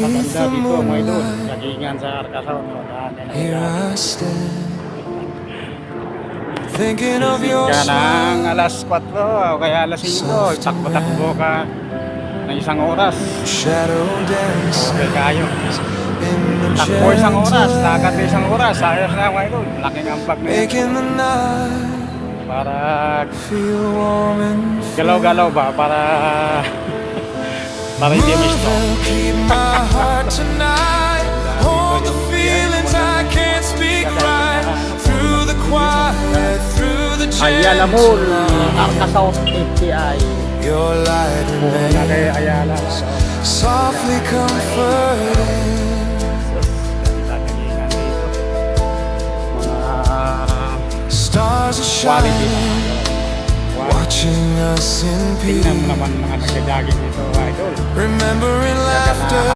Beneath the dito mga idol. moonlight, Jagingan sa Arkasaw. here I stand, thinking of Sisig your ka ng smile. alas 4 o kaya alas 5. Takbo-takbo ka ng isang oras. Shadow dance Okay kayo. in the Takbo isang oras, gentle lakad light, isang oras. Ayos na mga idol. Laking ambag na yan. making the night Para feel warm and galaw-galaw ba? Para hindi misto. will keep my heart tonight. Hold the feelings I can't speak right. Through the quiet, through the Ayala Mall, gentle Arkasaw TPI. your light Muna remains kay Ayala. softly comforting. Jagingan dito. Mga Stars are quality. shining, watching us in Tingnan mo peace. naman mga nagja-jogging dito, idol. Remembering laughter.